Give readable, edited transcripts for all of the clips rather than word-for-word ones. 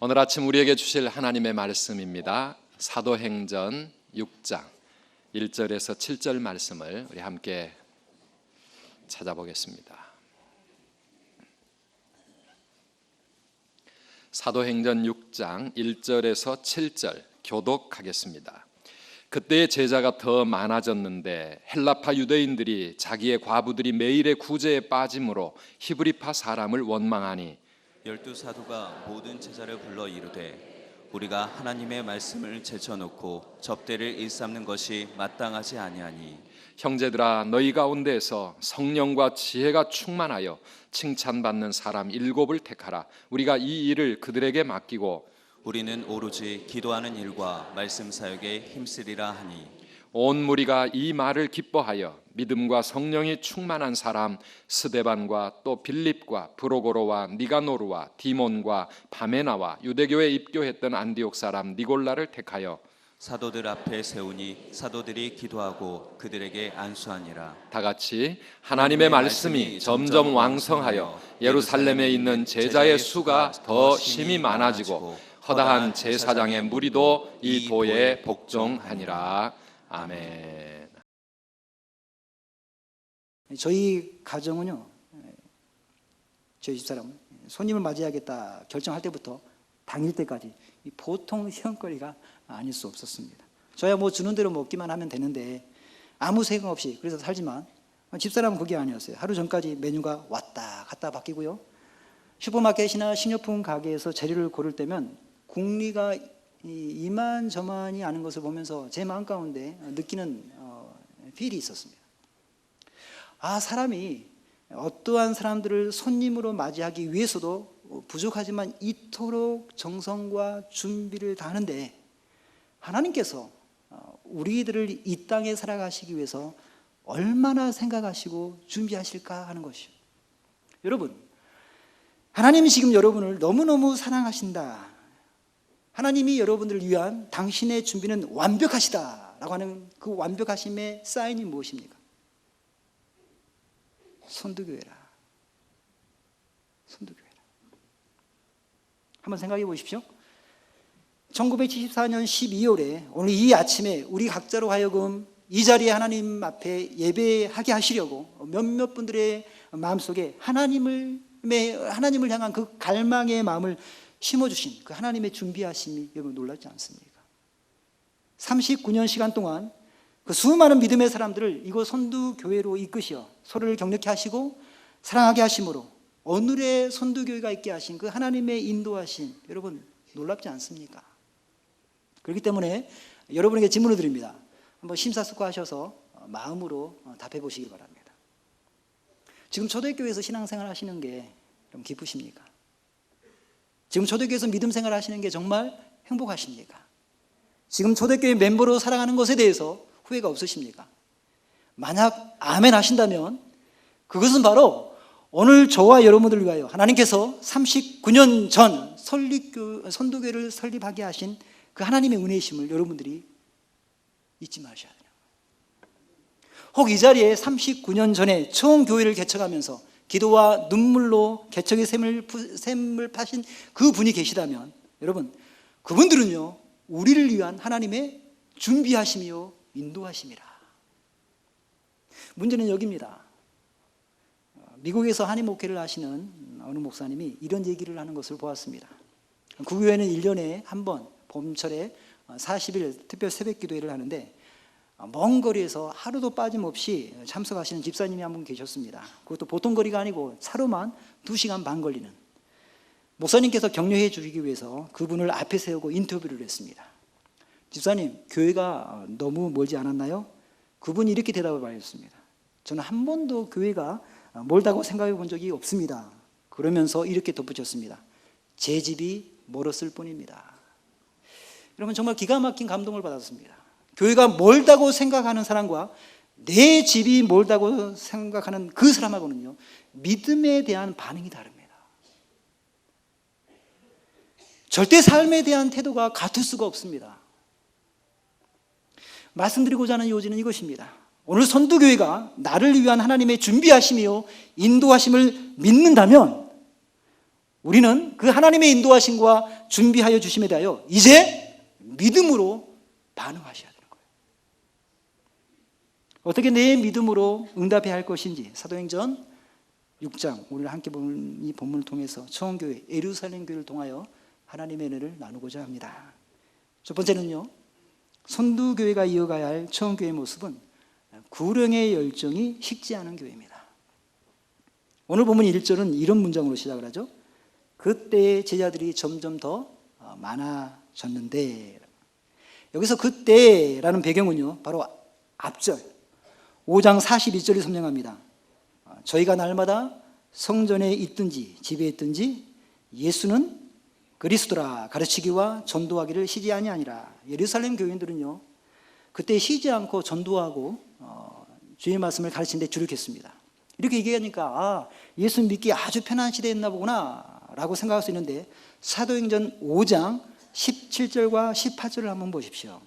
오늘 아침 우리에게 주실 하나님의 말씀입니다. 사도행전 6장 1절에서 7절 말씀을 우리 함께 찾아보겠습니다. 사도행전 6장 1절에서 7절 교독하겠습니다. 그때의 제자가 더 많아졌는데 헬라파 유대인들이 자기의 과부들이 매일의 구제에 빠짐으로 히브리파 사람을 원망하니 12사도가 모든 제자를 불러 이르되 우리가 하나님의 말씀을 제쳐놓고 접대를 일삼는 것이 마땅하지 아니하니 형제들아 너희 가운데에서 성령과 지혜가 충만하여 칭찬받는 사람 7을 택하라. 우리가 이 일을 그들에게 맡기고 우리는 오로지 기도하는 일과 말씀 사역에 힘쓰리라 하니 온 무리가 이 말을 기뻐하여 믿음과 성령이 충만한 사람 스데반과 또 빌립과 브로고로와 니가노르와 디몬과 바메나와 유대교에 입교했던 안디옥 사람 니골라를 택하여 사도들 앞에 세우니 사도들이 기도하고 그들에게 안수하니라. 다 같이 하나님의 말씀이 점점 왕성하여 예루살렘에 있는 제자의 수가 더 심히 많아지고 허다한 제사장의 무리도 이 도에 복종하니라. 아멘. 저희 가정은요, 저희 집사람은 손님을 맞이하겠다 결정할 때부터 당일 때까지 보통 시험거리가 아닐 수 없었습니다. 저야 뭐 주는 대로 먹기만 하면 되는데 아무 생각 없이 그래서 살지만 집사람은 그게 아니었어요. 하루 전까지 메뉴가 왔다 갔다 바뀌고요. 슈퍼마켓이나 식료품 가게에서 재료를 고를 때면 궁리가 이만저만이 아는 것을 보면서 제 마음 가운데 느끼는 필이 있었습니다. 아, 사람이 어떠한 사람들을 손님으로 맞이하기 위해서도 부족하지만 이토록 정성과 준비를 다하는데 하나님께서 우리들을 이 땅에 살아가시기 위해서 얼마나 생각하시고 준비하실까 하는 것이요. 여러분, 하나님이 지금 여러분을 너무너무 사랑하신다. 하나님이 여러분들을 위한 당신의 준비는 완벽하시다라고 하는 그 완벽하심의 사인이 무엇입니까? 선두교회라. 선두교회라. 한번 생각해 보십시오. 1974년 12월에 오늘 이 아침에 우리 각자로 하여금 이 자리에 하나님 앞에 예배하게 하시려고 몇몇 분들의 마음속에 하나님을 향한 그 갈망의 마음을 심어주신 그 하나님의 준비하심이 여러분 놀랍지 않습니까? 39년 시간 동안 그 수많은 믿음의 사람들을 이곳 선두교회로 이끄시어 서로를 격려케 하시고 사랑하게 하심으로 오늘의 선두교회가 있게 하신 그 하나님의 인도하심 여러분 놀랍지 않습니까? 그렇기 때문에 여러분에게 질문을 드립니다. 한번 심사숙고하셔서 마음으로 답해 보시기 바랍니다. 지금 초대교회에서 신앙생활 하시는 게 좀 기쁘십니까? 지금 초대교회에서 믿음 생활 하시는 게 정말 행복하십니까? 지금 초대교회 멤버로 살아가는 것에 대해서 후회가 없으십니까? 만약 아멘 하신다면 그것은 바로 오늘 저와 여러분들을 위하여 하나님께서 39년 전 선두교회를 설립하게 하신 그 하나님의 은혜이심을 여러분들이 잊지 마셔야 돼요. 혹 이 자리에 39년 전에 처음 교회를 개척하면서 기도와 눈물로 개척의 샘을 파신 그 분이 계시다면 여러분 그분들은요 우리를 위한 하나님의 준비하심이요 인도하심이라. 문제는 여기입니다. 미국에서 한인 목회를 하시는 어느 목사님이 이런 얘기를 하는 것을 보았습니다. 그 교회는 1년에 한 번 봄철에 40일 특별 새벽 기도회를 하는데 먼 거리에서 하루도 빠짐없이 참석하시는 집사님이 한 분 계셨습니다. 그것도 보통 거리가 아니고 차로만 2시간 반 걸리는. 목사님께서 격려해 주기 위해서 그분을 앞에 세우고 인터뷰를 했습니다. 집사님, 교회가 너무 멀지 않았나요? 그분이 이렇게 대답을 하셨습니다. 저는 한 번도 교회가 멀다고 생각해 본 적이 없습니다. 그러면서 이렇게 덧붙였습니다. 제 집이 멀었을 뿐입니다. 여러분 정말 기가 막힌 감동을 받았습니다. 교회가 멀다고 생각하는 사람과 내 집이 멀다고 생각하는 그 사람하고는요 믿음에 대한 반응이 다릅니다. 절대 삶에 대한 태도가 같을 수가 없습니다. 말씀드리고자 하는 요지는 이것입니다. 오늘 선두교회가 나를 위한 하나님의 준비하심이요 인도하심을 믿는다면 우리는 그 하나님의 인도하심과 준비하여 주심에 대하여 이제 믿음으로 반응하셔야 되는 거예요. 어떻게 내 믿음으로 응답해야 할 것인지 사도행전 6장, 오늘 함께 보는 이 본문을 통해서 처음교회 예루살렘 교회를 통하여 하나님의 은혜를 나누고자 합니다. 첫 번째는요, 선두교회가 이어가야 할 처음교회의 모습은 구령의 열정이 식지 않은 교회입니다. 오늘 본문 1절은 이런 문장으로 시작을 하죠. 그때의 제자들이 점점 더 많아졌는데, 여기서 그때라는 배경은요, 바로 앞절 5장 42절이 선명합니다. 저희가 날마다 성전에 있든지 집에 있든지 예수는 그리스도라 가르치기와 전도하기를 쉬지 아니하니라. 예루살렘 교인들은요, 그때 쉬지 않고 전도하고 주의 말씀을 가르치는 데 줄을 켰습니다. 이렇게 얘기하니까 예수 믿기 아주 편한 시대였나 보구나 라고 생각할 수 있는데, 사도행전 5장 17절과 18절을 한번 보십시오.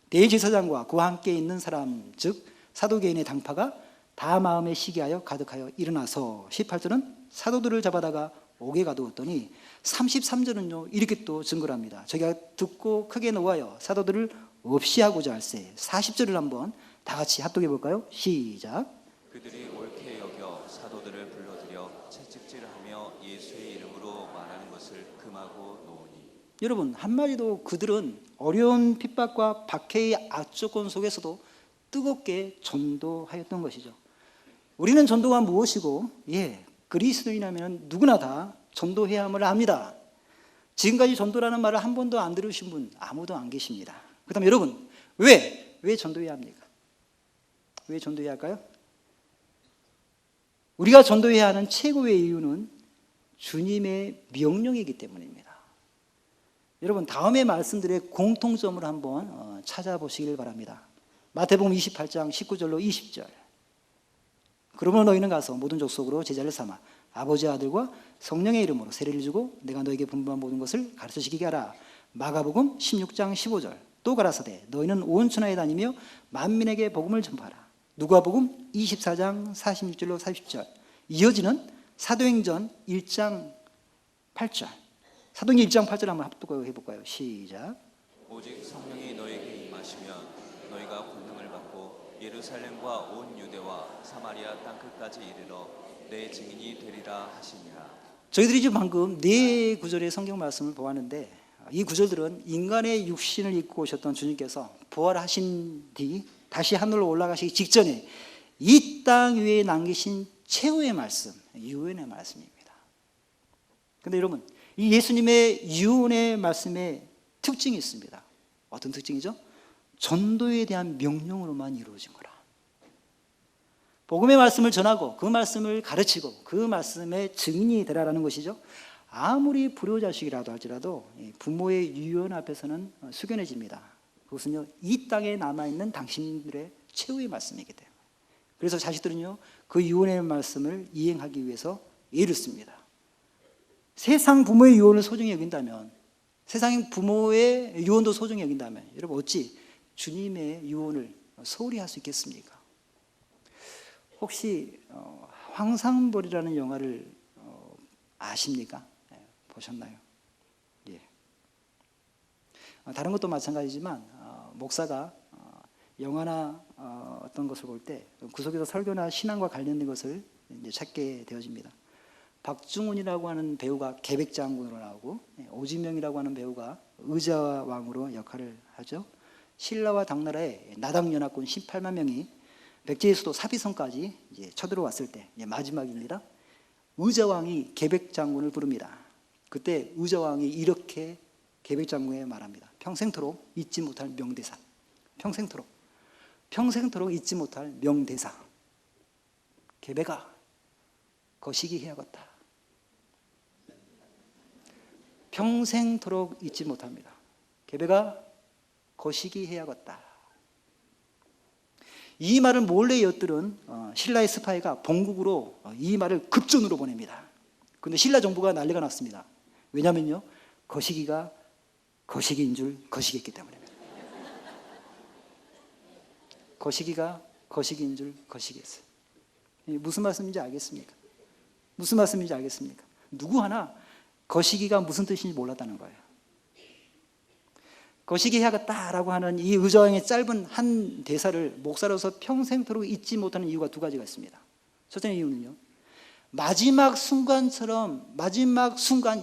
대제사장과 그와 함께 있는 사람 즉 사도개인의 당파가 다 마음에 시기하여 가득하여 일어나서, 18절은 사도들을 잡아다가 옥에 가두었더니, 33절은요 이렇게 또 증거를 합니다. 저희가 듣고 크게 노하여 사도들을 없이 하고자 할세. 40절을 한번 다 같이 합독해 볼까요? 시작. 그들이 옳게 여겨 사도들을 불러들여 채찍질하며 예수의 이름으로 말하는 것을 금하고 놓으니. 여러분, 한마디로 그들은 어려운 핍박과 박해의 악조건 속에서도 뜨겁게 전도하였던 것이죠. 우리는 전도가 무엇이고, 그리스도인이라면 누구나 다 전도해야 함을 압니다. 지금까지 전도라는 말을 한 번도 안 들으신 분 아무도 안 계십니다. 그렇다면 여러분, 왜 전도해야 합니까? 왜 전도해야 할까요? 우리가 전도해야 하는 최고의 이유는 주님의 명령이기 때문입니다. 여러분, 다음의 말씀들의 공통점을 한번 찾아보시길 바랍니다. 마태복음 28장 19절로 20절. 그러므로 너희는 가서 모든 족속으로 제자를 삼아 아버지 아들과 성령의 이름으로 세례를 주고 내가 너에게 분부한 모든 것을 가르쳐주게 하라. 마가복음 16장 15절. 또 가라사대 너희는 온 천하에 다니며 만민에게 복음을 전파하라. 누가복음 24장 46절로 40절. 이어지는 사도행전 1장 8절. 사도행전 1장 8절 한번 합독해 볼까요? 시작. 오직 성령이 너에게 임하시면 너희가 권능을 받고 예루살렘과 온 유대와 사마리아 땅끝까지 이르러 내 증인이 되리라 하시니라. 저희들이 지금 방금 네 구절의 성경 말씀을 보았는데, 이 구절들은 인간의 육신을 입고 오셨던 주님께서 부활하신 뒤 다시 하늘로 올라가시기 직전에 이 땅 위에 남기신 최후의 말씀, 유언의 말씀입니다. 그런데 여러분, 이 예수님의 유언의 말씀에 특징이 있습니다. 어떤 특징이죠? 전도에 대한 명령으로만 이루어진 거라. 복음의 말씀을 전하고 그 말씀을 가르치고 그 말씀의 증인이 되라라는 것이죠. 아무리 불효자식이라도 할지라도 부모의 유언 앞에서는 숙연해집니다. 그것은요, 이 땅에 남아있는 당신들의 최후의 말씀이기 때문에. 그래서 자식들은요, 그 유언의 말씀을 이행하기 위해서 애를 씁니다. 세상 부모의 유언을 소중히 여긴다면, 세상 부모의 유언도 소중히 여긴다면, 여러분 어찌 주님의 유언을 소홀히 할 수 있겠습니까? 혹시 황상벌이라는 영화를 아십니까? 보셨나요? 예. 다른 것도 마찬가지지만 목사가 영화나 어떤 것을 볼 때 그 속에서 설교나 신앙과 관련된 것을 이제 찾게 되어집니다. 박중훈이라고 하는 배우가 계백장군으로 나오고, 오지명이라고 하는 배우가 의자왕으로 역할을 하죠. 신라와 당나라의 나당연합군 18만 명이 백제의 수도 사비성까지 이제 쳐들어왔을 때, 마지막입니다. 의자왕이 계백장군을 부릅니다. 그때 의자왕이 이렇게 계백장군에 말합니다. 평생토록 잊지 못할 명대사. 평생토록 잊지 못할 명대사. 계백아, 거시기 해야겠다. 평생토록 잊지 못합니다. 계백아, 거시기 해야겠다. 이 말을 몰래 엿들은 신라의 스파이가 본국으로 이 말을 급전으로 보냅니다. 그런데 신라 정부가 난리가 났습니다. 왜냐면요, 거시기가 거시기인 줄 거시기했기 때문입니다. 거시기가 거시기인 줄 거시기했어요. 무슨 말씀인지 알겠습니까? 누구 하나 거시기가 무슨 뜻인지 몰랐다는 거예요. 거시기 해야겠다라고 하는 이 의저왕의 짧은 한 대사를 목사로서 평생토록 잊지 못하는 이유가 두 가지가 있습니다. 첫째 이유는요, 마지막 순간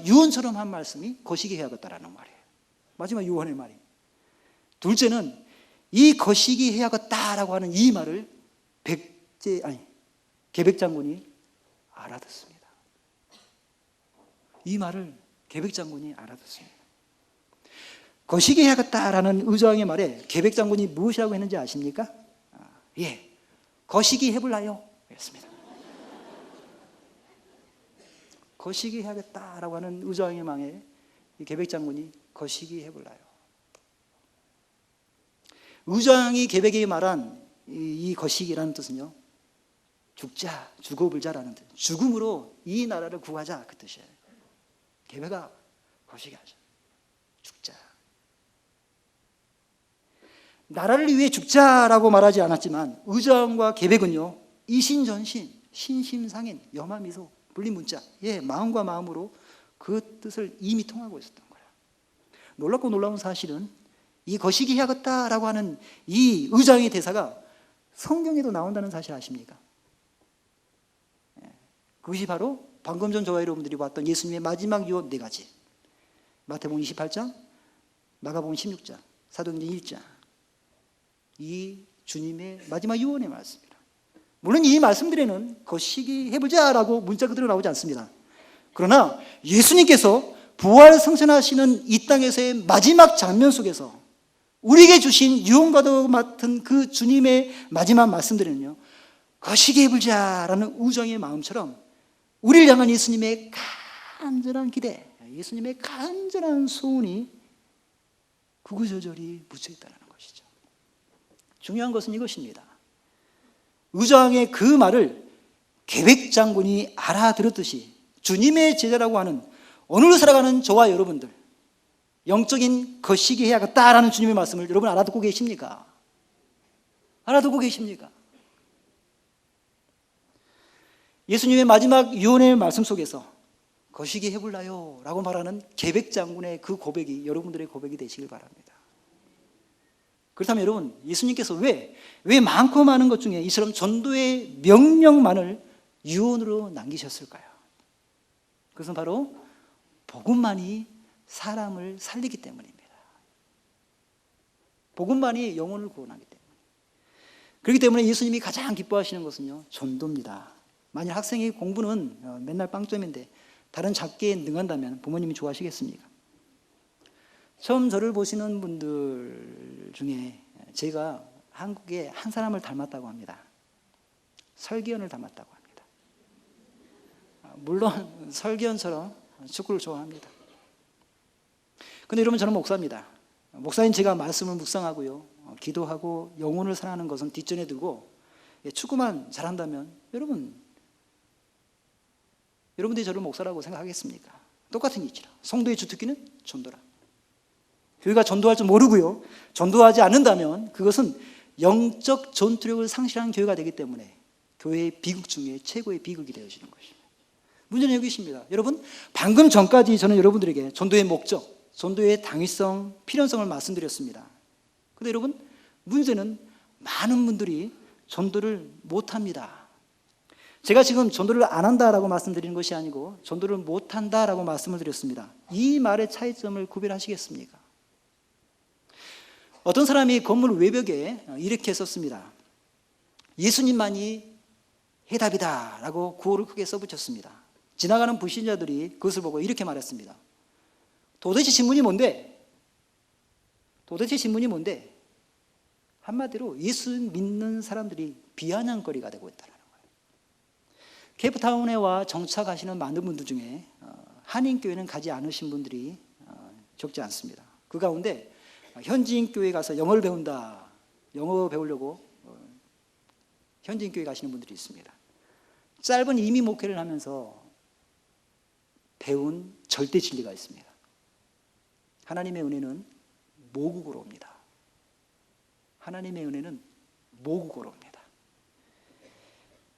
유언처럼 한 말씀이 거시기 해야겠다라는 말이에요. 마지막 유언의 말이. 둘째는 이 거시기 해야겠다라고 하는 이 말을 계백장군이 알아듣습니다. 이 말을 계백장군이 알아듣습니다. 거시기 해야겠다라는 의저왕의 말에 계백장군이 무엇이라고 했는지 아십니까? 예, 거시기 해볼라요 그랬습니다. 거시기 해야겠다라고 하는 의저왕의 말에 계백장군이 거시기 해볼라요. 의저왕이 계백에게 말한 이 거시기라는 뜻은요, 죽자, 죽어불자라는 뜻. 죽음으로 이 나라를 구하자, 그 뜻이에요. 계백아, 거시기 하자. 죽자. 나라를 위해 죽자라고 말하지 않았지만 의저왕과 계백은요, 이신전신, 신심상인, 염화미소, 불리문자, 마음과 마음으로 그 뜻을 이미 통하고 있었던 거예요. 놀랍고 놀라운 사실은 이 거시기 해야겠다라고 하는 이 의저왕의 대사가 성경에도 나온다는 사실 아십니까? 그것이 바로 방금 전 저와 여러분들이 봤던 예수님의 마지막 유언 4가지. 마태복음 28장, 마가복음 16장, 사도행전 1장. 이 주님의 마지막 유언의 말씀입니다. 물론 이 말씀들에는 거시기 해보자라고 문자 그대로 나오지 않습니다. 그러나 예수님께서 부활 승천하시는 이 땅에서의 마지막 장면 속에서 우리에게 주신 유언과도 같은 그 주님의 마지막 말씀들은요, 거시기 해보자라는 우정의 마음처럼 우리를 향한 예수님의 간절한 기대, 예수님의 간절한 소원이 구구절절히 묻혀있다는 것이죠. 중요한 것은 이것입니다. 의저왕의 그 말을 계백장군이 알아들었듯이 주님의 제자라고 하는 오늘 살아가는 저와 여러분들, 영적인 거시기 해야겠다라는 주님의 말씀을 여러분 알아듣고 계십니까? 알아듣고 계십니까? 예수님의 마지막 유언의 말씀 속에서 거시기 해볼라요 라고 말하는 계백장군의 그 고백이 여러분들의 고백이 되시길 바랍니다. 그렇다면 여러분, 예수님께서 왜 많고 많은 것 중에 이처럼 전도의 명령만을 유언으로 남기셨을까요? 그것은 바로 복음만이 사람을 살리기 때문입니다. 복음만이 영혼을 구원하기 때문에. 그렇기 때문에 예수님이 가장 기뻐하시는 것은요, 전도입니다. 만약 학생이 공부는 맨날 빵점인데 다른 잡기에 능한다면 부모님이 좋아하시겠습니까? 처음 저를 보시는 분들 중에 제가 한국에 한 사람을 닮았다고 합니다. 설기현을 닮았다고 합니다. 물론 설기현처럼 축구를 좋아합니다. 근데 여러분, 저는 목사입니다. 목사인 제가 말씀을 묵상하고요, 기도하고 영혼을 사랑하는 것은 뒷전에 두고 축구만 잘한다면 여러분들이 저를 목사라고 생각하겠습니까? 똑같은 이치라. 성도의 주특기는 전도라. 교회가 전도할 줄 모르고요, 전도하지 않는다면 그것은 영적 전투력을 상실한 교회가 되기 때문에 교회의 비극 중에 최고의 비극이 되어지는 것입니다. 문제는 여기 있습니다. 여러분, 방금 전까지 저는 여러분들에게 전도의 목적, 전도의 당위성, 필연성을 말씀드렸습니다. 그런데 여러분, 문제는 많은 분들이 전도를 못합니다. 제가 지금 전도를 안 한다라고 말씀드리는 것이 아니고 전도를 못한다라고 말씀을 드렸습니다. 이 말의 차이점을 구별하시겠습니까? 어떤 사람이 건물 외벽에 이렇게 썼습니다. 예수님만이 해답이다 라고 구호를 크게 써붙였습니다. 지나가는 불신자들이 그것을 보고 이렇게 말했습니다. 도대체 신문이 뭔데? 한마디로 예수 믿는 사람들이 비아냥거리가 되고 있다는 거예요. 케이프타운에 와 정착하시는 많은 분들 중에 한인교회는 가지 않으신 분들이 적지 않습니다. 그 가운데 현지인 교회에 가서 영어를 배운다, 영어 배우려고 현지인 교회 가시는 분들이 있습니다. 짧은 이민 목회를 하면서 배운 절대 진리가 있습니다. 하나님의 은혜는 모국으로 옵니다. 하나님의 은혜는 모국으로 옵니다.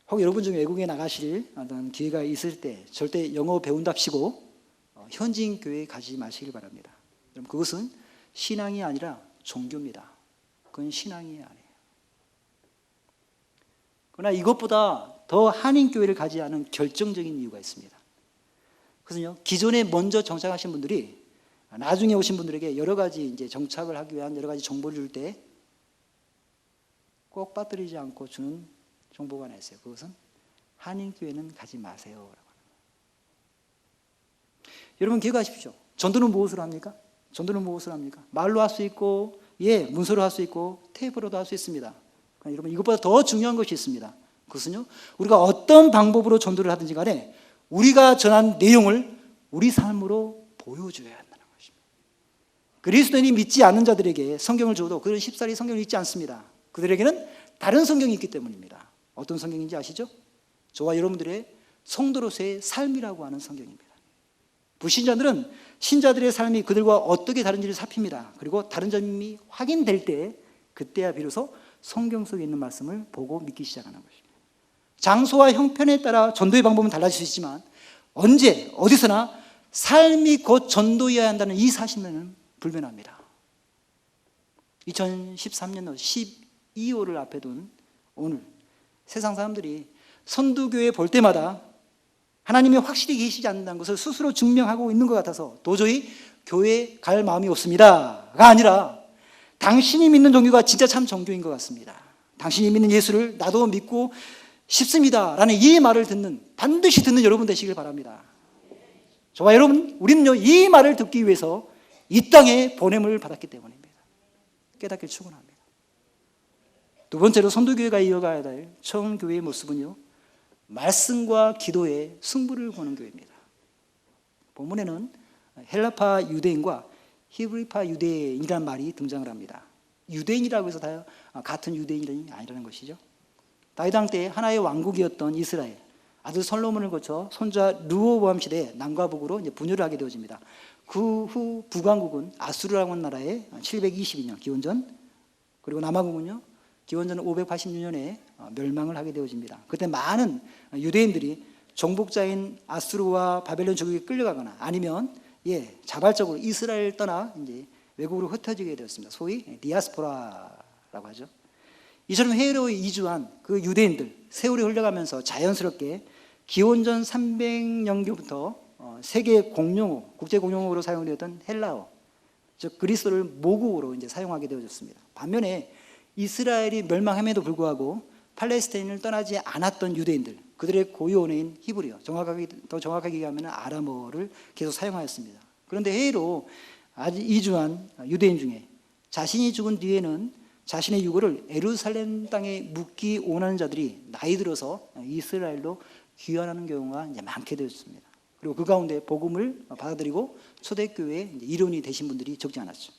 혹 여러분 중에 외국에 나가실 어떤 기회가 있을 때 절대 영어 배운답시고 현지인 교회에 가지 마시길 바랍니다. 여러분, 그것은 신앙이 아니라 종교입니다. 그건 신앙이 아니에요. 그러나 이것보다 더 한인 교회를 가지 않은 결정적인 이유가 있습니다. 그래서요, 기존에 먼저 정착하신 분들이 나중에 오신 분들에게 여러 가지 이제 정착을 하기 위한 여러 가지 정보를 줄 때 꼭 빠뜨리지 않고 주는 정보가 하나 있어요. 그것은 한인 교회는 가지 마세요. 여러분 기억하십시오. 전도는 무엇으로 합니까? 전도는 무엇으로 합니까? 말로 할 수 있고, 문서로 할 수 있고, 테이프로도 할 수 있습니다. 그러니까 여러분 이것보다 더 중요한 것이 있습니다. 그것은요, 우리가 어떤 방법으로 전도를 하든지 간에 우리가 전한 내용을 우리 삶으로 보여줘야 한다는 것입니다. 그리스도인이 믿지 않는 자들에게 성경을 줘도 그들은 쉽사리 성경을 읽지 않습니다. 그들에게는 다른 성경이 있기 때문입니다. 어떤 성경인지 아시죠? 저와 여러분들의 성도로서의 삶이라고 하는 성경입니다. 불신자들은 신자들의 삶이 그들과 어떻게 다른지를 살핍니다. 그리고 다른 점이 확인될 때 그때야 비로소 성경 속에 있는 말씀을 보고 믿기 시작하는 것입니다. 장소와 형편에 따라 전도의 방법은 달라질 수 있지만 언제 어디서나 삶이 곧 전도해야 한다는 이 사실은 불변합니다. 2013년 12월을 앞에 둔 오늘 세상 사람들이 선두교회 볼 때마다 하나님이 확실히 계시지 않는다는 것을 스스로 증명하고 있는 것 같아서 도저히 교회에 갈 마음이 없습니다가 아니라 당신이 믿는 종교가 진짜 참 종교인 것 같습니다. 당신이 믿는 예수를 나도 믿고 싶습니다라는 이 말을 반드시 듣는 여러분 되시길 바랍니다. 저와 여러분, 우리는요 이 말을 듣기 위해서 이 땅에 보냄을 받았기 때문입니다. 깨닫길 축원합니다. 두 번째로 선도교회가 이어가야 될 처음 교회의 모습은요, 말씀과 기도에 승부를 거는 교회입니다. 본문에는 헬라파 유대인과 히브리파 유대인이라는 말이 등장을 합니다. 유대인이라고 해서 다 같은 유대인이 아니라는 것이죠. 다윗 왕 때 하나의 왕국이었던 이스라엘, 아들 솔로몬을 거쳐 손자 르호보암 시대에 남과 북으로 이제 분열을 하게 되어집니다. 그 후 북왕국은 아수르라고 하는 나라에 722년 기원전, 그리고 남왕국은요 기원전 586년에 멸망을 하게 되어집니다. 그때 많은 유대인들이 정복자인 아수르와 바벨론 제국에 끌려가거나 아니면 자발적으로 이스라엘을 떠나 이제 외국으로 흩어지게 되었습니다. 소위 디아스포라라고 하죠. 이처럼 해외로 이주한 그 유대인들, 세월이 흘러가면서 자연스럽게 기원전 300년경부터 세계 공용어, 국제 공용어로 사용되었던 헬라어, 즉 그리스도를 모국어로 이제 사용하게 되어졌습니다. 반면에 이스라엘이 멸망함에도 불구하고 팔레스타인을 떠나지 않았던 유대인들, 그들의 고유 언어인 히브리어, 더 정확하게 얘기하면 아람어를 계속 사용하였습니다. 그런데 해외로 이주한 유대인 중에 자신이 죽은 뒤에는 자신의 유골을 예루살렘 땅에 묻기 원하는 자들이 나이 들어서 이스라엘로 귀환하는 경우가 이제 많게 되었습니다. 그리고 그 가운데 복음을 받아들이고 초대교회의 일원이 되신 분들이 적지 않았죠.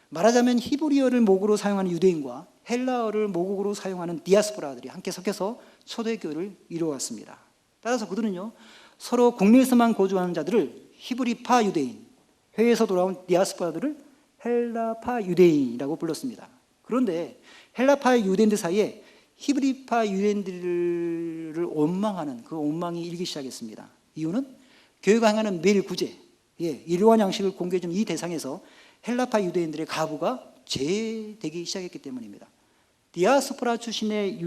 말하자면 히브리어를 모국어로 사용하는 유대인과 헬라어를 모국어로 사용하는 디아스포라들이 함께 섞여서 초대교회를 이루어왔습니다. 따라서 그들은요 서로 국내에서만 거주하는 자들을 히브리파 유대인, 해외에서 돌아온 디아스포라들을 헬라파 유대인이라고 불렀습니다. 그런데 헬라파 유대인들 사이에 히브리파 유대인들을 원망하는 그 원망이 일기 시작했습니다. 이유는 교회가 행하는 매일 구제, 일용할 양식을 공개해 준 이 대상에서 헬라파 유대인들의 가부가 제되기 시작했기 때문입니다. 디아스포라 출신의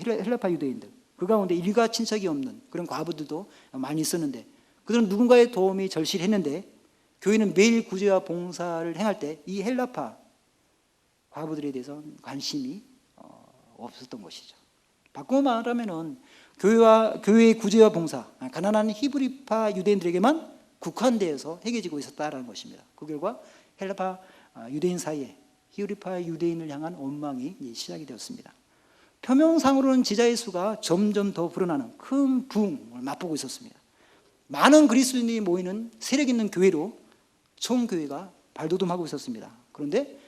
헬라파 유대인들, 그 가운데 일가 친척이 없는 그런 과부들도 많이 있었는데 그들은 누군가의 도움이 절실했는데 교회는 매일 구제와 봉사를 행할 때 이 헬라파 과부들에 대해서 관심이 없었던 것이죠. 바꾸어 말하면은 교회의 구제와 봉사, 가난한 히브리파 유대인들에게만 국한되어서 행해지고 있었다라는 것입니다. 그 결과 헬라파 유대인 사이에 히브리파 유대인을 향한 원망이 시작이 되었습니다. 표면상으로는 지자의 수가 점점 더 불어나는 큰 부흥을 맛보고 있었습니다. 많은 그리스도인이 모이는 세력 있는 교회로 처음 교회가 발돋움하고 있었습니다. 그런데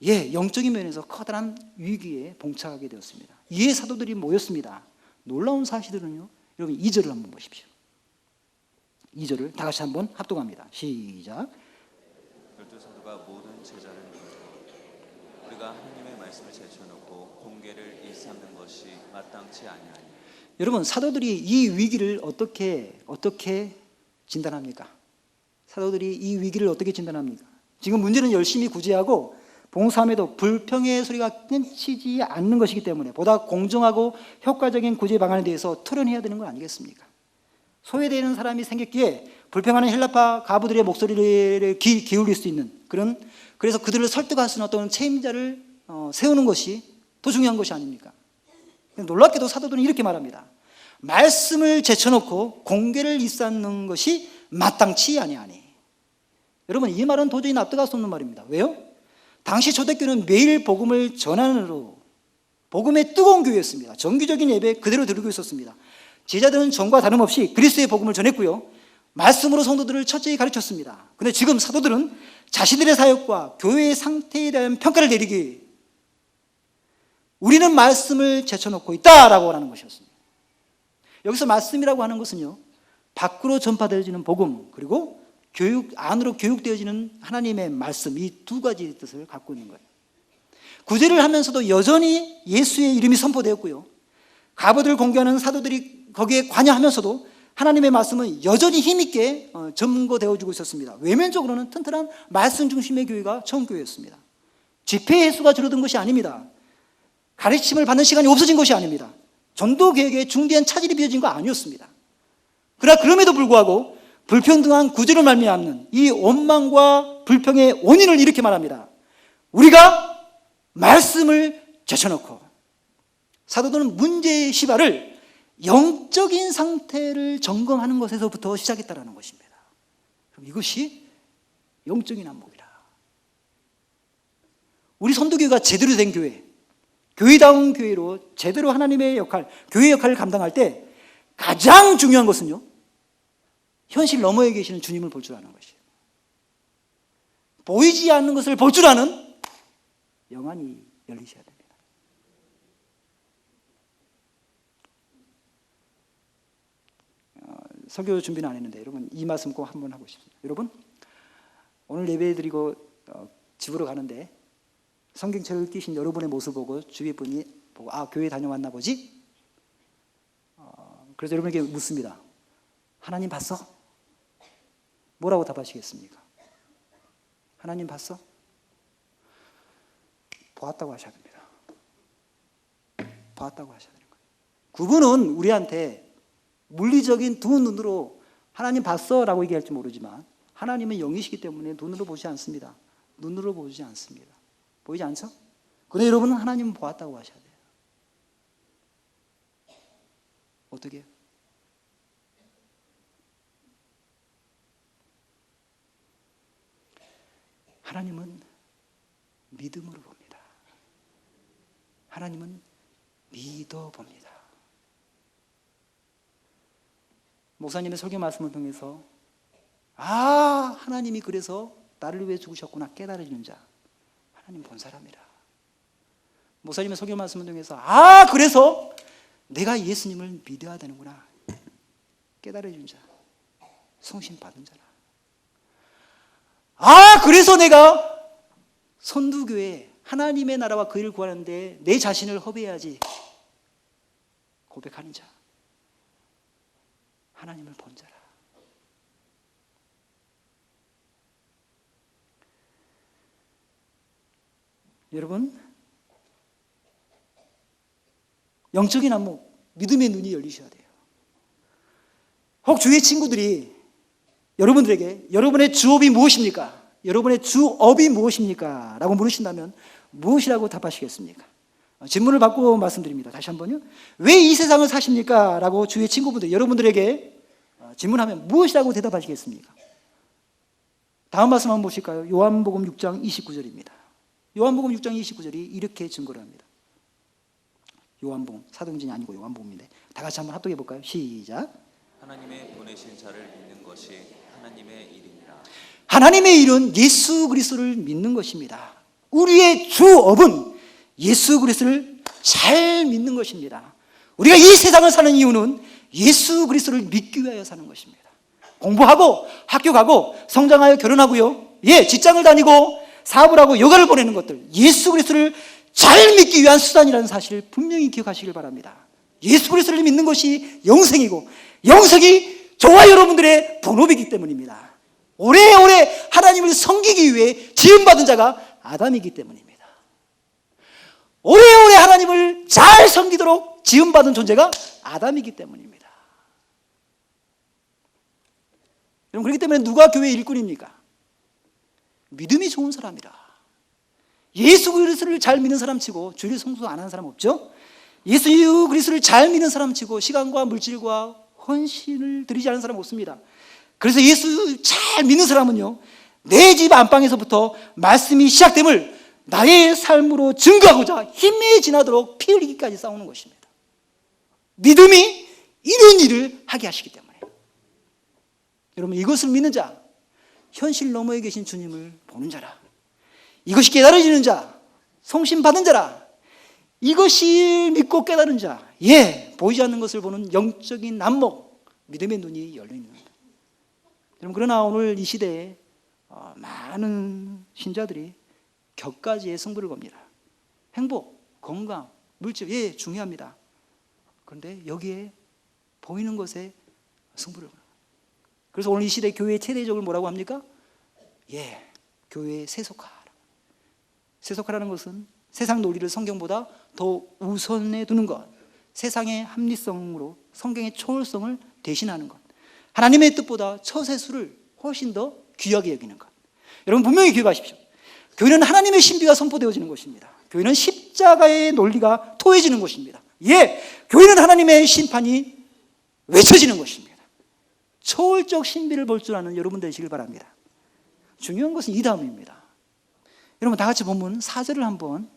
영적인 면에서 커다란 위기에 봉착하게 되었습니다. 이에 사도들이 모였습니다. 놀라운 사실은요, 여러분 2절을 한번 보십시오. 2절을 다 같이 한번 합독합니다. 시작. 열두 사도가 모든 제자를 이끌고 우리가 하나님의 말씀을 제쳐놓고 공개를 일삼는 것이 마땅치 아니하니. 여러분 사도들이 이 위기를 어떻게 진단합니까? 사도들이 이 위기를 어떻게 진단합니까? 지금 문제는 열심히 구제하고 봉사함에도 불평의 소리가 끊이지 않는 것이기 때문에 보다 공정하고 효과적인 구제 방안에 대해서 토론해야 되는 거 아니겠습니까? 소외되는 사람이 생겼기에 불평하는 헬라파 가부들의 목소리를 기울일 수 있는 그래서 그들을 설득할 수 있는 어떤 책임자를 세우는 것이 더 중요한 것이 아닙니까? 놀랍게도 사도들은 이렇게 말합니다. 말씀을 제쳐놓고 공개를 일삼는 것이 마땅치 아니하니. 여러분, 이 말은 도저히 납득할 수 없는 말입니다. 왜요? 당시 초대교회는 매일 복음을 전하느로 복음의 뜨거운 교회였습니다. 정기적인 예배 그대로 드리고 있었습니다. 제자들은 전과 다름없이 그리스도의 복음을 전했고요, 말씀으로 성도들을 철저히 가르쳤습니다. 그런데 지금 사도들은 자신들의 사역과 교회의 상태에 대한 평가를 내리기 위해 우리는 말씀을 제쳐놓고 있다라고 하는 것이었습니다. 여기서 말씀이라고 하는 것은요, 밖으로 전파되어지는 복음, 그리고 안으로 교육되어지는 하나님의 말씀, 이 두 가지 뜻을 갖고 있는 거예요. 구제를 하면서도 여전히 예수의 이름이 선포되었고요, 가부들을 공개하는 사도들이 거기에 관여하면서도 하나님의 말씀은 여전히 힘있게 전거되어지고 있었습니다. 외면적으로는 튼튼한 말씀 중심의 교회가 처음 교회였습니다. 집회 횟수가 줄어든 것이 아닙니다. 가르침을 받는 시간이 없어진 것이 아닙니다. 전도 계획에 중대한 차질이 빚어진 거 아니었습니다. 그러나 그럼에도 불구하고 불평등한 구제로 말미암는 이 원망과 불평의 원인을 이렇게 말합니다. 우리가 말씀을 제쳐놓고. 사도들은 문제의 시발을 영적인 상태를 점검하는 것에서부터 시작했다는 것입니다. 그럼 이것이 영적인 안목이라. 우리 선도교회가 제대로 된 교회, 교회다운 교회로 제대로 하나님의 역할, 교회 역할을 감당할 때 가장 중요한 것은요, 현실 너머에 계시는 주님을 볼 줄 아는 것이에요. 보이지 않는 것을 볼 줄 아는 영안이 열리셔야 됩니다. 설교 준비는 안 했는데 여러분, 이 말씀 꼭 한번 하고 싶습니다. 여러분, 오늘 예배 드리고 집으로 가는데 성경책을 띄신 여러분의 모습 보고 주위 분이 보고, 아, 교회 다녀왔나 보지? 그래서 여러분에게 묻습니다. 하나님 봤어? 뭐라고 답하시겠습니까? 하나님 봤어? 보았다고 하셔야 됩니다. 보았다고 하셔야 되는 거예요. 그분은 우리한테 물리적인 두 눈으로 하나님 봤어? 라고 얘기할지 모르지만 하나님은 영이시기 때문에 눈으로 보지 않습니다. 눈으로 보지 않습니다. 보이지 않죠? 그런데 여러분은 하나님은 보았다고 하셔야 돼요. 어떻게 해요? 하나님은 믿음으로 봅니다. 하나님은 믿어봅니다. 목사님의 설교 말씀을 통해서, 아, 하나님이 그래서 나를 위해 죽으셨구나 깨달아지는 자, 하나님 본 사람이라. 목사님의 설교 말씀을 통해서, 아, 그래서 내가 예수님을 믿어야 되는구나 깨달아지는 자, 성신 받은 자라. 아, 그래서 내가 선두교회 하나님의 나라와 그 일을 구하는데 내 자신을 허비해야지 고백하는 자, 하나님을 본 자라. 여러분, 영적인 안목, 믿음의 눈이 열리셔야 돼요. 혹 주위의 친구들이 여러분들에게 여러분의 주업이 무엇입니까? 여러분의 주업이 무엇입니까? 라고 물으신다면 무엇이라고 답하시겠습니까? 질문을 받고 말씀드립니다. 다시 한번요. 왜 이 세상을 사십니까? 라고 주위의 친구분들, 여러분들에게 질문하면 무엇이라고 대답하시겠습니까? 다음 말씀 한번 보실까요? 요한복음 6장 29절입니다. 요한복음 6장 29절이 이렇게 증거를 합니다. 요한복음, 사도행전이 아니고 요한복음인데 다 같이 한번 합독해 볼까요? 시작. 하나님의 보내신 자를 믿는 것이 하나님의 일이니라. 하나님의 일은 예수 그리스도를 믿는 것입니다. 우리의 주업은 예수 그리스도를 잘 믿는 것입니다. 우리가 이 세상을 사는 이유는 예수 그리스도를 믿기 위하여 사는 것입니다. 공부하고 학교 가고 성장하여 결혼하고요, 직장을 다니고 사업을 하고 여가를 보내는 것들, 예수 그리스도를 잘 믿기 위한 수단이라는 사실을 분명히 기억하시길 바랍니다. 예수 그리스도를 믿는 것이 영생이고 영생이 저와 여러분들의 본업이기 때문입니다. 오래오래 하나님을 섬기기 위해 지음받은 자가 아담이기 때문입니다. 오래오래 하나님을 잘 섬기도록 지음받은 존재가 아담이기 때문입니다. 여러분, 그렇기 때문에 누가 교회의 일꾼입니까? 믿음이 좋은 사람이라. 예수 그리스도를 잘 믿는 사람 치고 주일 성수 안 하는 사람 없죠? 예수 그리스도를 잘 믿는 사람 치고 시간과 물질과 헌신을 드리지 않는 사람 없습니다. 그래서 예수 잘 믿는 사람은요, 내 집 안방에서부터 말씀이 시작됨을 나의 삶으로 증거하고자 힘이 지나도록 피 흘리기까지 싸우는 것입니다. 믿음이 이런 일을 하게 하시기 때문에. 여러분, 이것을 믿는 자, 현실 너머에 계신 주님을 보는 자라. 이것이 깨달아지는 자, 성심 받은 자라. 이것이 믿고 깨달은 자, 보이지 않는 것을 보는 영적인 안목, 믿음의 눈이 열려있는 겁니다. 여러분, 그러나 오늘 이 시대에 많은 신자들이 격가지의 승부를 겁니다. 행복, 건강, 물질, 중요합니다. 그런데 여기에 보이는 것에 승부를 겁니다. 그래서 오늘 이 시대 교회의 최대적으로 뭐라고 합니까? 교회의 세속화. 세속화라는 것은 세상 논리를 성경보다 더 우선에 두는 것, 세상의 합리성으로 성경의 초월성을 대신하는 것, 하나님의 뜻보다 처세수를 훨씬 더 귀하게 여기는 것. 여러분, 분명히 기억하십시오. 교회는 하나님의 신비가 선포되어지는 것입니다. 교회는 십자가의 논리가 토해지는 것입니다. 교회는 하나님의 심판이 외쳐지는 것입니다. 초월적 신비를 볼 줄 아는 여러분 되시길 바랍니다. 중요한 것은 이 다음입니다. 여러분, 다 같이 본문 4절을 한번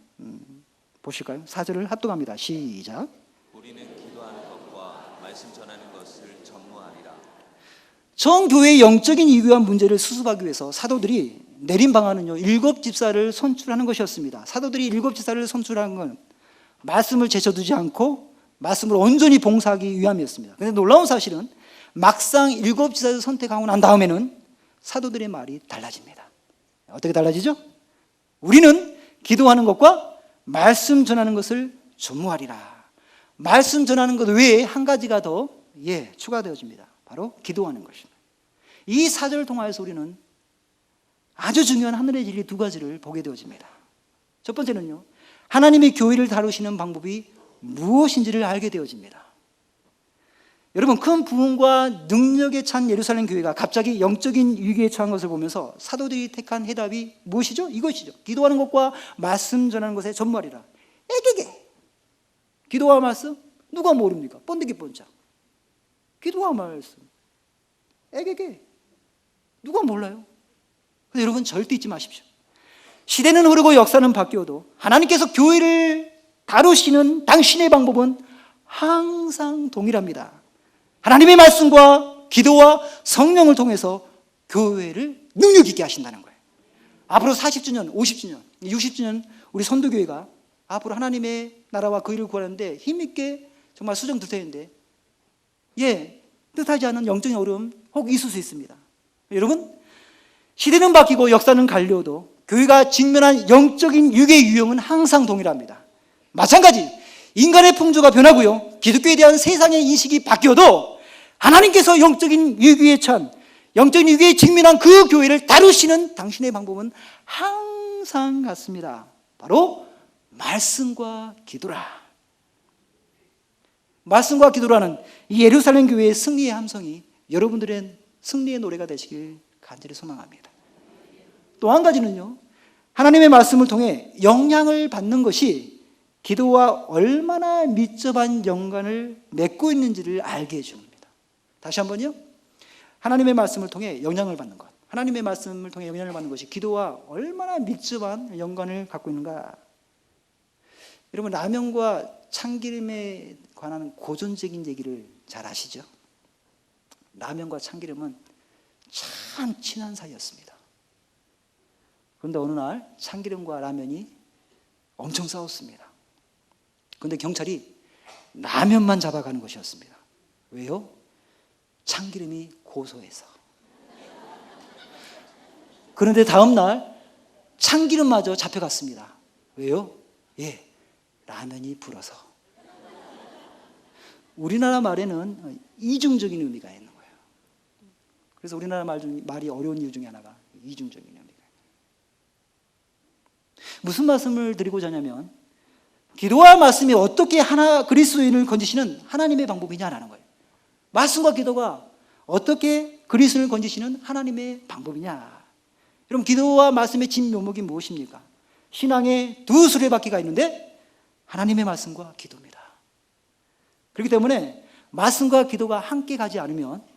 보실까요? 4절을 합독합니다. 시작. 우리는 기도하는 것과 말씀 전하는 것을 전무하리라. 전 교회의 영적인 이유와 문제를 수습하기 위해서 사도들이 내린 방안은요, 7 집사를 선출하는 것이었습니다. 사도들이 7 집사를 선출한 건 말씀을 제쳐두지 않고 말씀을 온전히 봉사하기 위함이었습니다. 그런데 놀라운 사실은 막상 7 집사를 선택하고 난 다음에는 사도들의 말이 달라집니다. 어떻게 달라지죠? 우리는 기도하는 것과 말씀 전하는 것을 전무하리라. 말씀 전하는 것 외에 한 가지가 더 추가되어집니다. 바로 기도하는 것입니다. 이 4절을 통하여서 우리는 아주 중요한 하늘의 진리 2가지를 보게 되어집니다. 첫 번째는요, 하나님의 교회를 다루시는 방법이 무엇인지를 알게 되어집니다. 여러분, 큰 부흥과 능력에 찬 예루살렘 교회가 갑자기 영적인 위기에 처한 것을 보면서 사도들이 택한 해답이 무엇이죠? 이것이죠. 기도하는 것과 말씀 전하는 것에 전무하리라. 에게게. 기도와 말씀? 누가 모릅니까? 번데기 번쩍. 기도와 말씀. 에게게. 누가 몰라요? 근데 여러분, 절대 잊지 마십시오. 시대는 흐르고 역사는 바뀌어도 하나님께서 교회를 다루시는 당신의 방법은 항상 동일합니다. 하나님의 말씀과 기도와 성령을 통해서 교회를 능력 있게 하신다는 거예요. 앞으로 40주년, 50주년, 60주년 우리 선도교회가 앞으로 하나님의 나라와 그 일을 구하는데 힘있게 정말 수정 들 텐데 뜻하지 않은 영적인 어려움 혹 있을 수 있습니다. 여러분, 시대는 바뀌고 역사는 갈려도 교회가 직면한 영적인 위기의 유형은 항상 동일합니다. 마찬가지 인간의 풍조가 변하고요, 기독교에 대한 세상의 인식이 바뀌어도 하나님께서 영적인 위기에 찬, 영적인 위기에 직면한 그 교회를 다루시는 당신의 방법은 항상 같습니다. 바로 말씀과 기도라. 말씀과 기도라는 이 예루살렘 교회의 승리의 함성이 여러분들의 승리의 노래가 되시길 간절히 소망합니다. 또 한 가지는요, 하나님의 말씀을 통해 영향을 받는 것이 기도와 얼마나 밀접한 연관을 맺고 있는지를 알게 해줍니다. 다시 한번요. 하나님의 말씀을 통해 영향을 받는 것, 하나님의 말씀을 통해 영향을 받는 것이 기도와 얼마나 밀접한 연관을 갖고 있는가. 여러분, 라면과 참기름에 관한 고전적인 얘기를 잘 아시죠? 라면과 참기름은 참 친한 사이였습니다. 그런데 어느 날 참기름과 라면이 엄청 싸웠습니다. 그런데 경찰이 라면만 잡아가는 것이었습니다. 왜요? 참기름이 고소해서. 그런데 다음 날 참기름마저 잡혀갔습니다. 왜요? 라면이 불어서. 우리나라 말에는 이중적인 의미가 있는 거예요. 그래서 우리나라 말이 어려운 이유 중에 하나가 이중적인 의미가. 무슨 말씀을 드리고자 하냐면 기도와 말씀이 어떻게 그리스도인을 건지시는 하나님의 방법이냐라는 거예요. 말씀과 기도가 어떻게 그리스도인을 건지시는 하나님의 방법이냐. 여러분, 기도와 말씀의 진묘목이 무엇입니까? 신앙에 두 수레바퀴가 있는데 하나님의 말씀과 기도입니다. 그렇기 때문에 말씀과 기도가 함께 가지 않으면,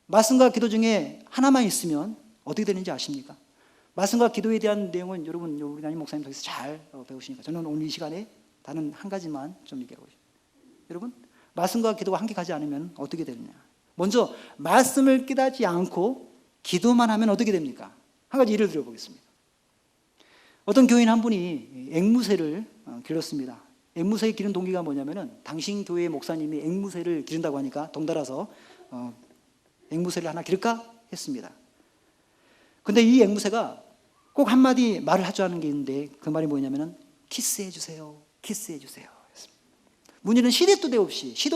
말씀과 기도 중에 하나만 있으면 어떻게 되는지 아십니까? 말씀과 기도에 대한 내용은 여러분, 우리 담임 목사님 통해서 잘 배우시니까 저는 오늘 이 시간에 다른 한 가지만 좀 얘기하고 싶습니다. 여러분, 말씀과 기도가 함께 가지 않으면 어떻게 되느냐? 먼저 말씀을 깨닫지 않고 기도만 하면 어떻게 됩니까? 한 가지 예를 들어보겠습니다. 어떤 교인 한 분이 앵무새를 길렀습니다. 앵무새 기른 동기가 뭐냐면은 당신 교회 목사님이 앵무새를 기른다고 하니까 덩달아서 앵무새를 하나 기를까 했습니다. 근데 이 앵무새가 꼭 한마디 말을 하지 않은 게 있는데 그 말이 뭐냐면은 키스해 주세요. 키스해 주세요. 문제는 시도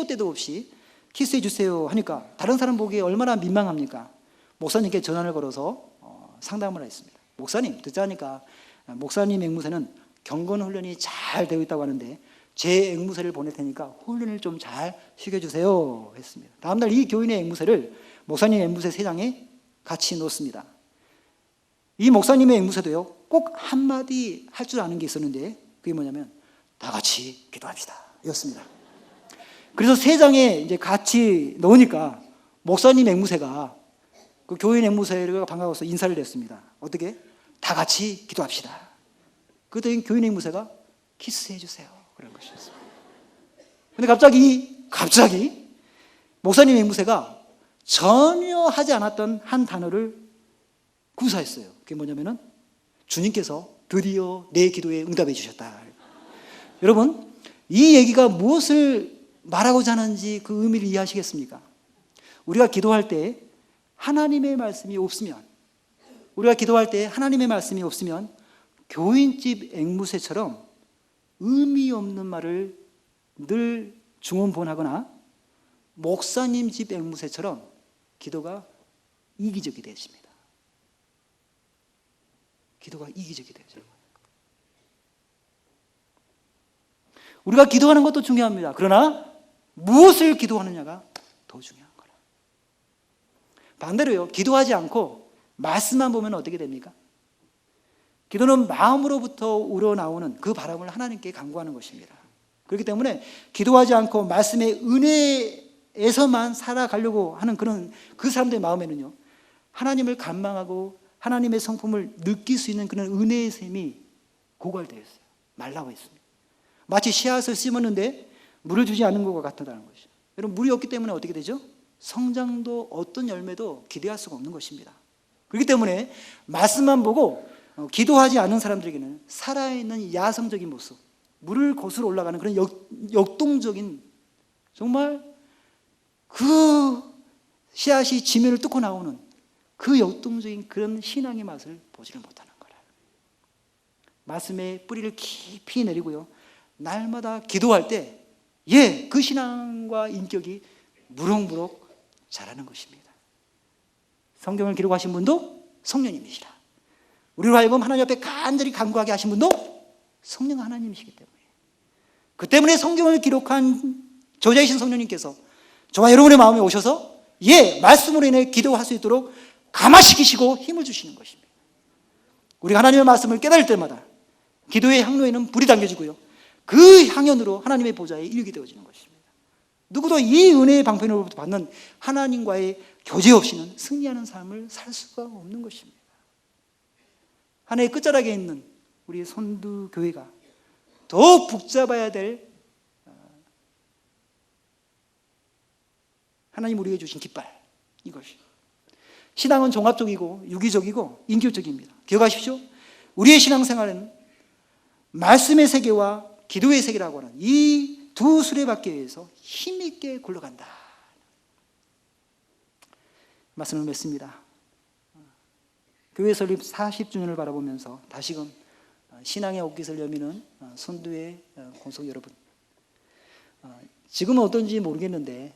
때도 없이 키스해 주세요 하니까 다른 사람 보기에 얼마나 민망합니까? 목사님께 전화를 걸어서 상담을 했습니다. 목사님, 듣자니까 목사님 앵무새는 경건 훈련이 잘 되어 있다고 하는데 제 앵무새를 보낼 테니까 훈련을 좀 잘 시켜주세요 했습니다. 다음날 이 교인의 앵무새를 목사님 앵무새 3장에 같이 놓습니다. 이 목사님의 앵무새도요, 꼭 한마디 할 줄 아는 게 있었는데 그게 뭐냐면 다 같이 기도합시다 였습니다. 그래서 3장에 이제 같이 넣으니까 목사님 앵무새가 그 교인 앵무새가 반가워서 인사를 했습니다. 어떻게? 다 같이 기도합시다. 그랬더니 교인 앵무새가 키스해 주세요 그런 것이었어요. 근데 갑자기 목사님 앵무새가 전혀 하지 않았던 한 단어를 구사했어요. 그게 뭐냐면은 주님께서 드디어 내 기도에 응답해 주셨다. 여러분, 이 얘기가 무엇을 말하고자 하는지 그 의미를 이해하시겠습니까? 우리가 기도할 때 하나님의 말씀이 없으면, 교인집 앵무새처럼 의미 없는 말을 늘 중언부언하거나 목사님 집 앵무새처럼 기도가 이기적이 되십니다. 기도가 이기적이 되죠. 우리가 기도하는 것도 중요합니다. 그러나 무엇을 기도하느냐가 더 중요한 거라. 반대로요, 기도하지 않고 말씀만 보면 어떻게 됩니까? 기도는 마음으로부터 우러나오는 그 바람을 하나님께 간구하는 것입니다. 그렇기 때문에 기도하지 않고 말씀의 은혜에서만 살아가려고 하는 그 사람들의 마음에는요, 하나님을 갈망하고 하나님의 성품을 느낄 수 있는 그런 은혜의 샘이 고갈되어 있어요. 말라고 있습니다. 마치 씨앗을 심었는데 물을 주지 않는 것과 같다는 것이죠. 여러분, 물이 없기 때문에 어떻게 되죠? 성장도 어떤 열매도 기대할 수가 없는 것입니다. 그렇기 때문에 말씀만 보고 기도하지 않은 사람들에게는 살아있는 야성적인 모습, 물을 거슬러 올라가는 그런 역동적인, 정말 그 씨앗이 지면을 뚫고 나오는 그 역동적인 그런 신앙의 맛을 보지를 못하는 거라. 말씀의 뿌리를 깊이 내리고요, 날마다 기도할 때 그 신앙과 인격이 무럭무럭 자라는 것입니다. 성경을 기록하신 분도 성령님이시라. 우리로 하여금 하나님 앞에 간절히 간구하게 하신 분도 성령 하나님이시기 때문에, 그 때문에 성경을 기록한 저자이신 성령님께서 저와 여러분의 마음에 오셔서 말씀으로 인해 기도할 수 있도록 감화시키시고 힘을 주시는 것입니다. 우리가 하나님의 말씀을 깨달을 때마다 기도의 향로에는 불이 당겨지고요, 그 향연으로 하나님의 보좌에 이르게 되어지는 것입니다. 누구도 이 은혜의 방편으로부터 받는 하나님과의 교제 없이는 승리하는 삶을 살 수가 없는 것입니다. 한 해의 끝자락에 있는 우리 선두교회가 더 붙잡아야 될 하나님 우리에게 주신 깃발, 이것이 신앙은 종합적이고 유기적이고 인격적입니다. 기억하십시오. 우리의 신앙생활은 말씀의 세계와 기도의 세계라고 하는 이 두 수레바퀴에서 힘있게 굴러간다. 말씀을 맺습니다. 교회 설립 40주년을 바라보면서 다시금 신앙의 옷깃을 여미는 선두의 권속 여러분, 지금은 어떤지 모르겠는데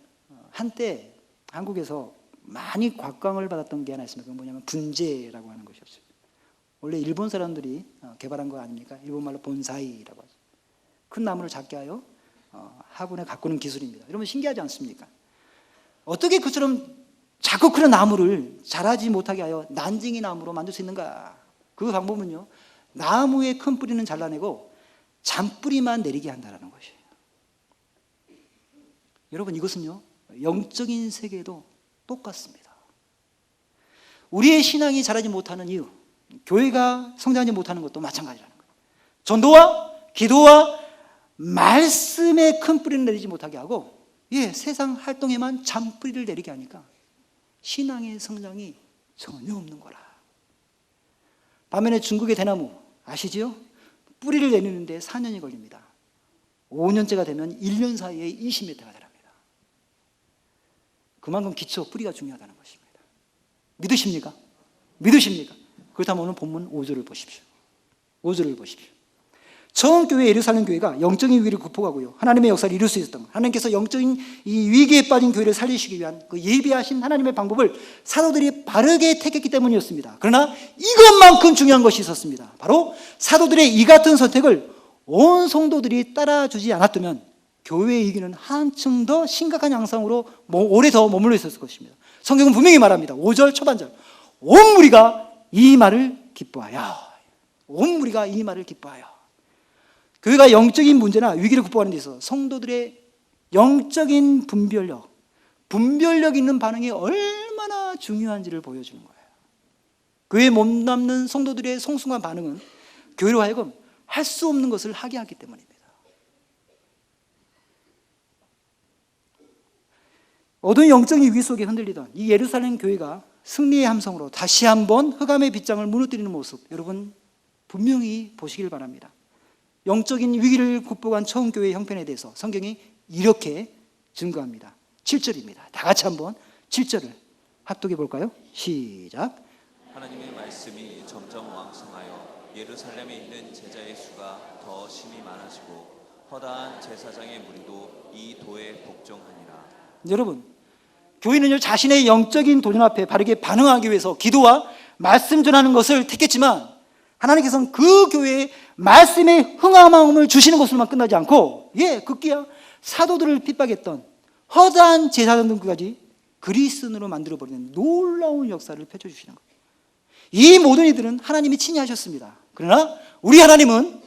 한때 한국에서 많이 곽광을 받았던 게 하나 있습니다. 그건 뭐냐면 분재라고 하는 것이었어요. 원래 일본 사람들이 개발한 거 아닙니까? 일본말로 본사이라고 하죠. 큰 나무를 작게 하여 화분에 가꾸는 기술입니다. 여러분 신기하지 않습니까? 어떻게 그처럼 자꾸 그런 나무를 자라지 못하게 하여 난징이 나무로 만들 수 있는가? 그 방법은요, 나무의 큰 뿌리는 잘라내고 잔뿌리만 내리게 한다는 것이에요. 여러분 이것은요, 영적인 세계도 똑같습니다. 우리의 신앙이 자라지 못하는 이유, 교회가 성장하지 못하는 것도 마찬가지라는 거예요. 전도와 기도와 말씀에 큰 뿌리를 내리지 못하게 하고, 세상 활동에만 잔뿌리를 내리게 하니까 신앙의 성장이 전혀 없는 거라. 반면에 중국의 대나무 아시지요? 뿌리를 내리는데 4년이 걸립니다. 5년째가 되면 1년 사이에 20m가 자랍니다. 그만큼 기초, 뿌리가 중요하다는 것입니다. 믿으십니까? 믿으십니까? 그렇다면 오늘 본문 5절을 보십시오. 5절을 보십시오. 처음 교회 예루살렘 교회가 영적인 위기를 극복하고요, 하나님의 역사를 이룰 수 있었던 것, 하나님께서 영적인 이 위기에 빠진 교회를 살리시기 위한 그 예비하신 하나님의 방법을 사도들이 바르게 택했기 때문이었습니다. 그러나 이것만큼 중요한 것이 있었습니다. 바로 사도들의 이 같은 선택을 온 성도들이 따라주지 않았다면 교회의 위기는 한층 더 심각한 양상으로 오래 더 머물러 있었을 것입니다. 성경은 분명히 말합니다. 5절 초반절, 온 무리가 이 말을 기뻐하여, 온 무리가 이 말을 기뻐하여. 교회가 영적인 문제나 위기를 극복하는 데 있어서 성도들의 영적인 분별력 있는 반응이 얼마나 중요한지를 보여주는 거예요. 교회에 몸담는 성도들의 성숙한 반응은 교회로 하여금 할 수 없는 것을 하게 하기 때문입니다. 어두운 영적인 위기 속에 흔들리던 이 예루살렘 교회가 승리의 함성으로 다시 한번 흑암의 빗장을 무너뜨리는 모습, 여러분 분명히 보시길 바랍니다. 영적인 위기를 극복한 처음 교회의 형편에 대해서 성경이 이렇게 증거합니다. 7절입니다. 다 같이 한번 7절을 합독해 볼까요? 시작. 하나님의 말씀이 점점 왕성하여 예루살렘에 있는 제자의 수가 더 심히 많아지고 허다한 제사장의 무리도 이 도에 복종하니라. 여러분, 교회는요, 자신의 영적인 도전 앞에 바르게 반응하기 위해서 기도와 말씀 전하는 것을 택했지만 하나님께서는 그 교회에 말씀의 흥함함을 주시는 것으로만 끝나지 않고, 급기야 사도들을 핍박했던 허다한 제사장들까지 그리스도인으로 만들어버리는 놀라운 역사를 펼쳐주시는 거예요. 이 모든 이들은 하나님이 친히 하셨습니다. 그러나 우리 하나님은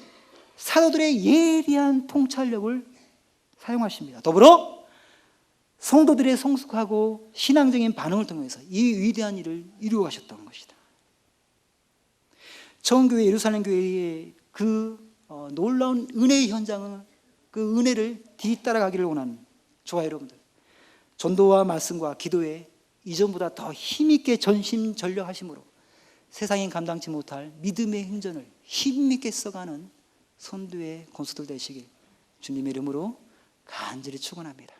사도들의 예리한 통찰력을 사용하십니다. 더불어 성도들의 성숙하고 신앙적인 반응을 통해서 이 위대한 일을 이루어 가셨던 것이다. 처음 교회 예루살렘 교회의 그 놀라운 은혜의 현장은, 그 은혜를 뒤따라가기를 원하는 저와 여러분들, 전도와 말씀과 기도에 이전보다 더 힘있게 전심전력하심으로 세상이 감당치 못할 믿음의 행전을 힘있게 써가는 선두의 권수들 되시길 주님의 이름으로 간절히 축원합니다.